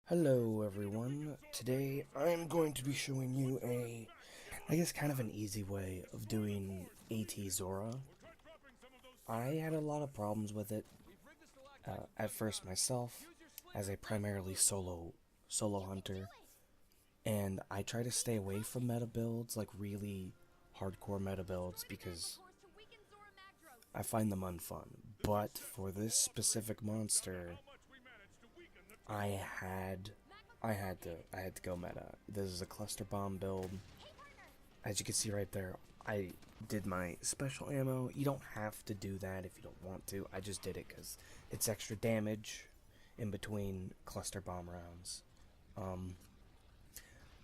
Hello everyone, today I'm going to be showing you I guess kind of an easy way of doing AT Zorah. I had a lot of problems with it at first myself, as a primarily solo hunter, and I try to stay away from meta builds, like really hardcore meta builds, because I find them unfun. But for this specific monster, I had I had to go meta. This is a cluster bomb build. As you can see right there, I did my special ammo. You don't have to do that if you don't want to. I just did it because it's extra damage in between cluster bomb rounds.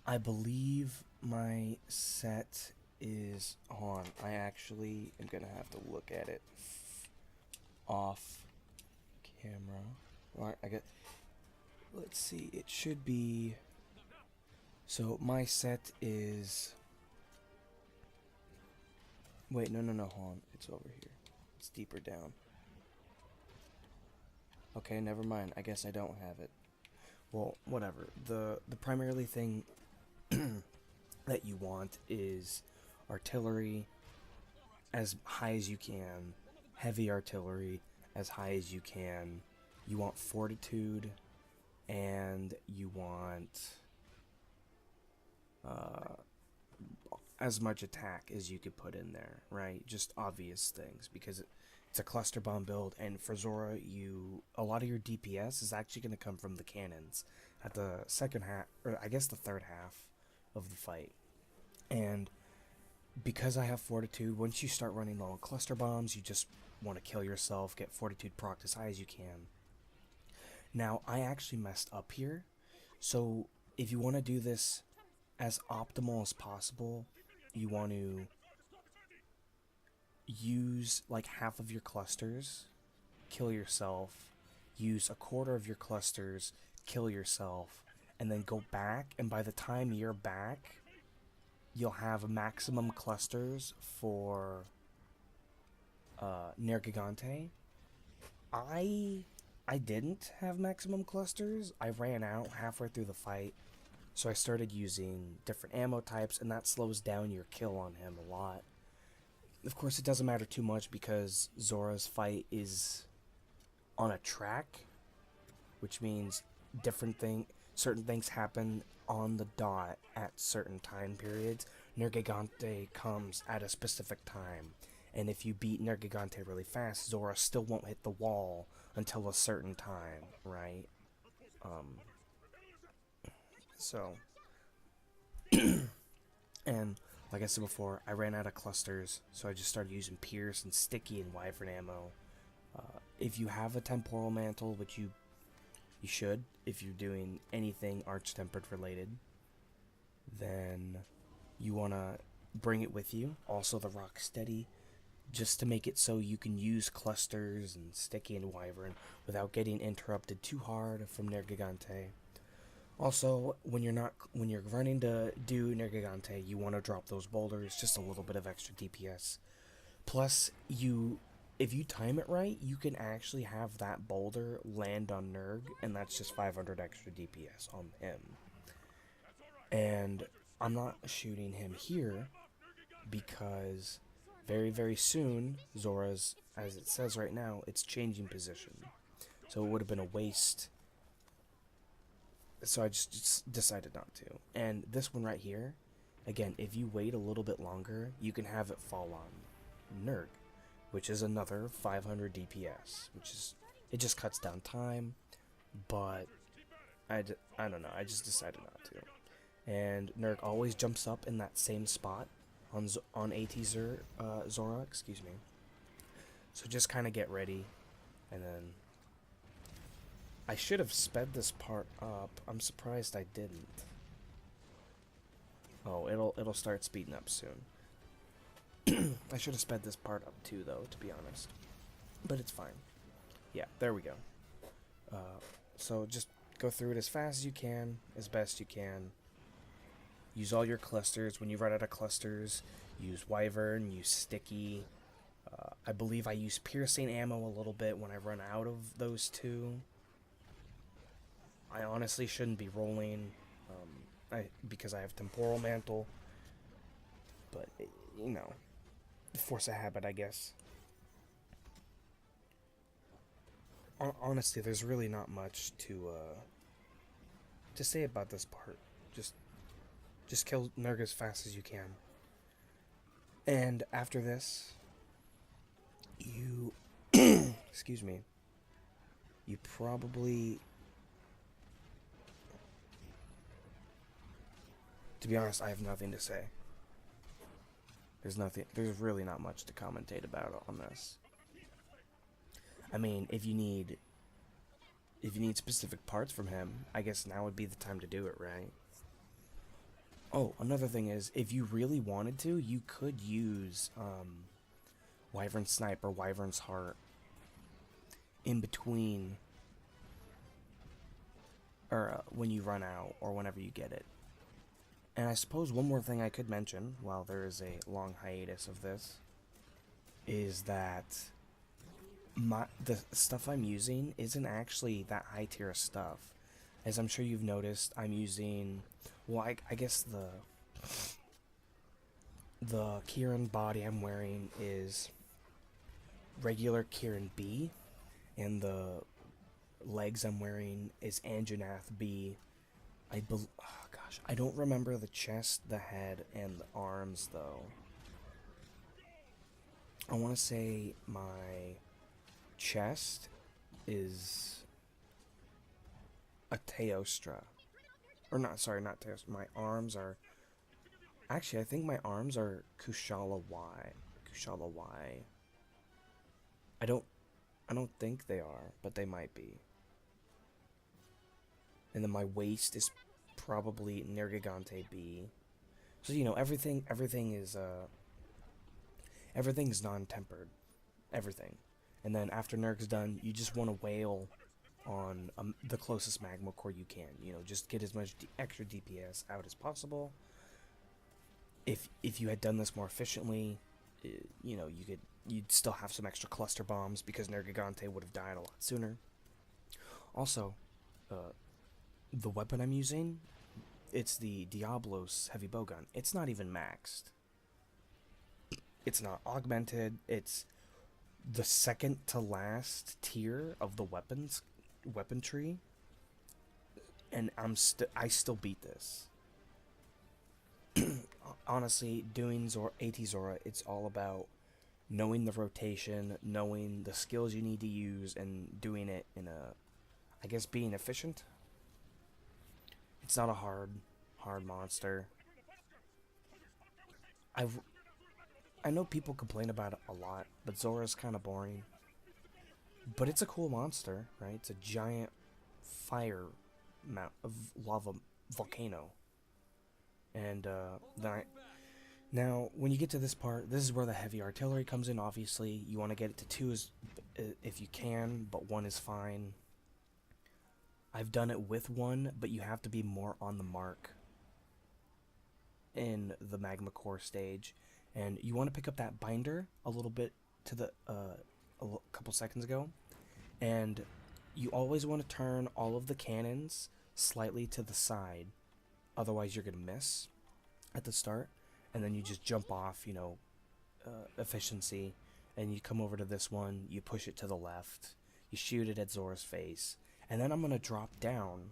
I believe my set is on. I actually am gonna have to look at it off camera. Right, I get. Let's see. It should be. So my set is. Wait, no, hold on. It's over here. It's deeper down. Okay, never mind. I guess I don't have it. Well, whatever. The primarily thing that you want is artillery as high as you can, heavy artillery as high as you can. You want fortitude, and you want as much attack as you could put in there, right? Just obvious things, because it's a cluster bomb build, and for Zorah, a lot of your DPS is actually going to come from the cannons at the second half, or I guess the third half of the fight. And because I have fortitude, once you start running low on cluster bombs, you just want to kill yourself, get fortitude proc as high as you can. Now, I actually messed up here, so if you want to do this as optimal as possible, you want to use like half of your clusters, kill yourself, use a quarter of your clusters, kill yourself, and then go back, and by the time you're back, you'll have maximum clusters for Nergigante. I didn't have maximum clusters. I ran out halfway through the fight, so I started using different ammo types, and that slows down your kill on him a lot. Of course, it doesn't matter too much because Zorah's fight is on a track, which means certain things happen on the dot at certain time periods. Nergigante comes at a specific time, and if you beat Nergigante really fast, Zorah still won't hit the wall until a certain time, right? So, and like I said before, I ran out of clusters, so I just started using Pierce and Sticky and Wyvern ammo. If you have a Temporal Mantle, which you should, if you're doing anything Arch-Tempered related, then you want to bring it with you. Also the Rocksteady, just to make it so you can use clusters and Sticky and Wyvern without getting interrupted too hard from Nergigante. Also, when you're running to do Nergigante, you want to drop those boulders, just a little bit of extra DPS. Plus, if you time it right, you can actually have that boulder land on Nerg, and that's just 500 extra DPS on him. And I'm not shooting him here because very, very soon, Zorah's, as it says right now, it's changing position. So it would have been a waste. So I just decided not to. And this one right here, again, if you wait a little bit longer, you can have it fall on Nerg, which is another 500 DPS, it just cuts down time, but I don't know, I just decided not to. And Nerg always jumps up in that same spot on AT Zorah, excuse me. So just kind of get ready, and then I should have sped this part up. I'm surprised I didn't. Oh, it'll start speeding up soon. I should have sped this part up too, though, to be honest. But it's fine. Yeah, there we go. So just go through it as fast as you can, as best you can. Use all your clusters. When you run out of clusters, use Wyvern, use Sticky. I believe I use piercing ammo a little bit when I run out of those two. I honestly shouldn't be rolling, because I have temporal mantle, but you know, force a habit, I guess. Honestly, there's really not much to say about this part. Just just kill Nurg as fast as you can. And after this, you excuse me. You probably, to be honest, I have nothing to say. There's really not much to commentate about on this. I mean, if you need specific parts from him, I guess now would be the time to do it, right? Oh, another thing is, if you really wanted to, you could use Wyvern Snipe or Wyvern's Heart in between, or when you run out, or whenever you get it. And I suppose one more thing I could mention, while there is a long hiatus of this, is that the stuff I'm using isn't actually that high tier stuff. As I'm sure you've noticed, I'm using, well, I guess the Kieran body I'm wearing is regular Kieran B, and the legs I'm wearing is Anjanath B. Oh gosh, I don't remember the chest, the head, and the arms though. I want to say my chest is a Teostra. Or not, sorry, not Teostra. My arms are, actually, I think my arms are Kushala Y. Kushala Y. I don't think they are, but they might be. And then my waist is probably Nergigante B. So, you know, everything is non-tempered. Everything. And then after Nerg's done, you just want to wail on the closest magma core you can. You know, just get as much extra DPS out as possible. If you had done this more efficiently, you know, you'd still have some extra cluster bombs because Nergigante would have died a lot sooner. Also, the weapon I'm using, it's the Diablos heavy bowgun. It's not even maxed. It's not augmented. It's the second to last tier of the weapon tree, and I still beat this. Honestly, doing AT Zorah, it's all about knowing the rotation, knowing the skills you need to use, and doing it in I guess, being efficient. It's not a hard monster. I know people complain about it a lot, but Zorah's kind of boring. But it's a cool monster, right? It's a giant fire lava volcano. And now, when you get to this part, this is where the heavy artillery comes in, obviously. You want to get it to 2 if you can, but 1 is fine. I've done it with 1, but you have to be more on the mark in the magma core stage. And you want to pick up that binder a little bit to the a couple seconds ago. And you always want to turn all of the cannons slightly to the side. Otherwise, you're going to miss at the start. And then you just jump off, you know, efficiency. And you come over to this one, you push it to the left. You shoot it at Zorah's face. And then I'm going to drop down,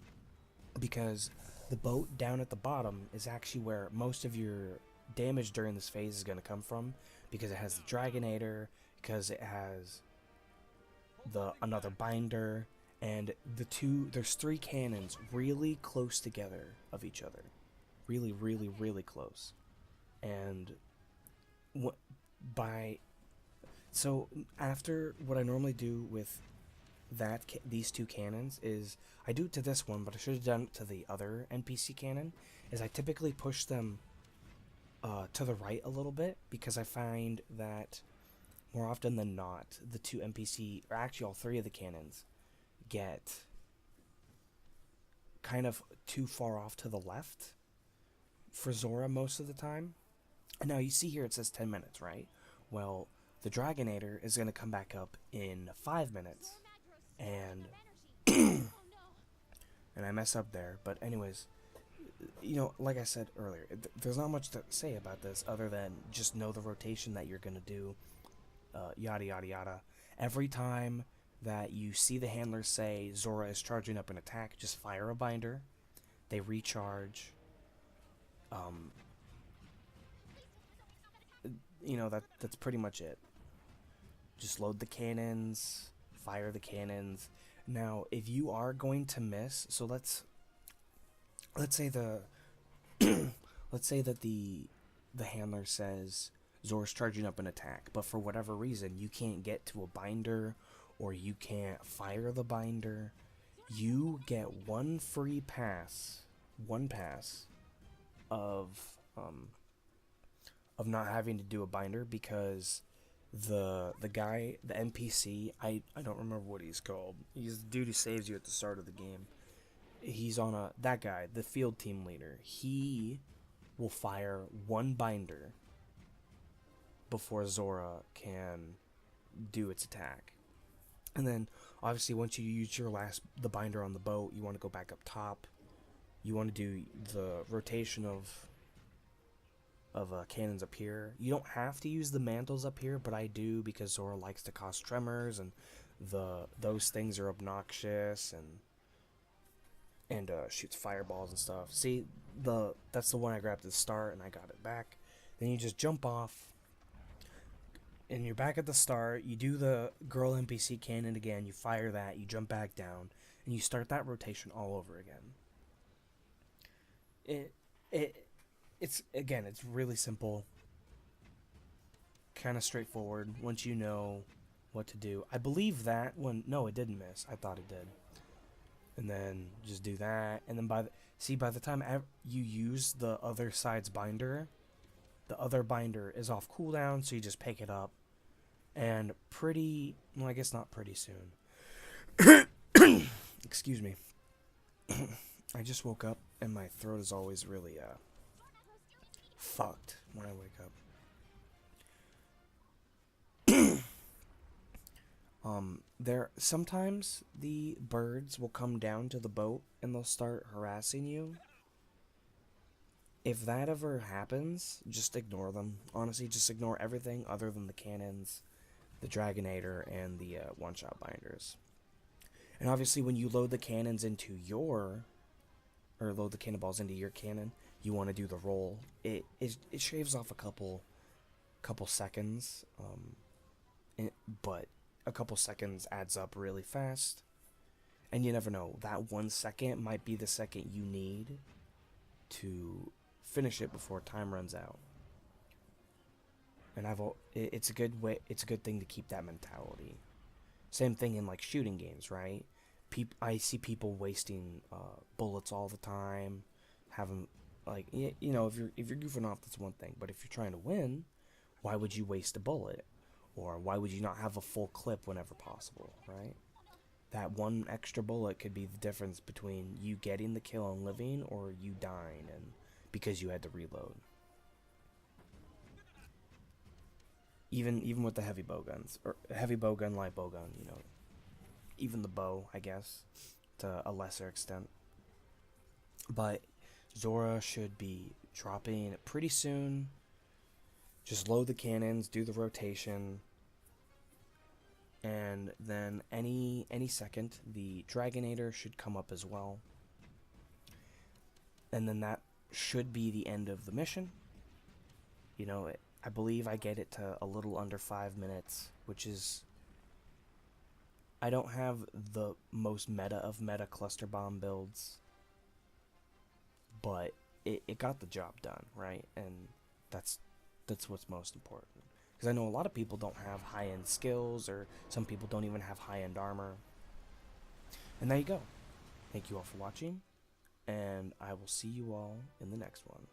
because the boat down at the bottom is actually where most of your damage during this phase is going to come from, because it has the Dragonator, because it has another binder, and there's 3 cannons really close together of each other. Really, really, really close. And so after, what I normally do with these 2 cannons is, I do it to this one, but I should have done it to the other NPC cannon, is I typically push them to the right a little bit, because I find that more often than not, the 2 NPC, or actually all 3 of the cannons, get kind of too far off to the left for Zorah most of the time. And now you see here it says 10 minutes, right? Well, the Dragonator is going to come back up in 5 minutes. And and I mess up there. But anyways, you know, like I said earlier, there's not much to say about this other than just know the rotation that you're gonna do, yada yada yada. Every time that you see the handler say Zorah is charging up an attack, just fire a binder. They recharge. You know, that's pretty much it. Just load the cannons, fire the cannons. Now, if you are going to miss, so let's say the let's say that the handler says Zor's charging up an attack, but for whatever reason you can't get to a binder or you can't fire the binder, you get one pass of not having to do a binder, because the guy, the NPC, I don't remember what he's called. He's the dude who saves you at the start of the game. He's on that guy, the field team leader. He will fire one binder before Zorah can do its attack. And then obviously once you use the binder on the boat, you want to go back up top. You want to do the rotation of cannons up here. You don't have to use the mantles up here, but I do because Zorah likes to cause tremors, and those things are obnoxious, and shoots fireballs and stuff. See, that's the one I grabbed at the start and I got it back. Then you just jump off and you're back at the start. You do the girl NPC cannon again, you fire that, you jump back down, and you start that rotation all over again. It's really simple, kind of straightforward once you know what to do. I believe that one, no, it didn't miss. I thought it did. And then just do that, and then by the time you use the other side's binder, the other binder is off cooldown, so you just pick it up, and I guess not pretty soon. Excuse me. I just woke up and my throat is always really fucked when I wake up. Sometimes the birds will come down to the boat and they'll start harassing you. If that ever happens, just ignore them. Honestly, just ignore everything other than the cannons, the Dragonator, and the one-shot binders. And obviously when you load the cannons into load the cannonballs into your cannon, you want to do the roll. It shaves off a couple seconds, but a couple seconds adds up really fast, and you never know, that 1 second might be the second you need to finish it before time runs out. And it's a good thing to keep that mentality. Same thing in like shooting games, right? I see people wasting bullets all the time, having like, you know, if you're goofing off, that's one thing, but if you're trying to win, why would you waste a bullet? Or why would you not have a full clip whenever possible, right? That one extra bullet could be the difference between you getting the kill and living, or you dying and because you had to reload. Even with the heavy bow guns, or heavy bow gun, light bow gun, you know, even the bow, I guess, to a lesser extent. But Zorah should be dropping pretty soon. Just load the cannons, do the rotation, and then any second the Dragonator should come up as well. And then that should be the end of the mission. You know, I believe I get it to a little under 5 minutes, which is... I don't have the most meta of meta cluster bomb builds, but it got the job done, right? And that's what's most important. Because I know a lot of people don't have high-end skills, or some people don't even have high-end armor. And there you go. Thank you all for watching, and I will see you all in the next one.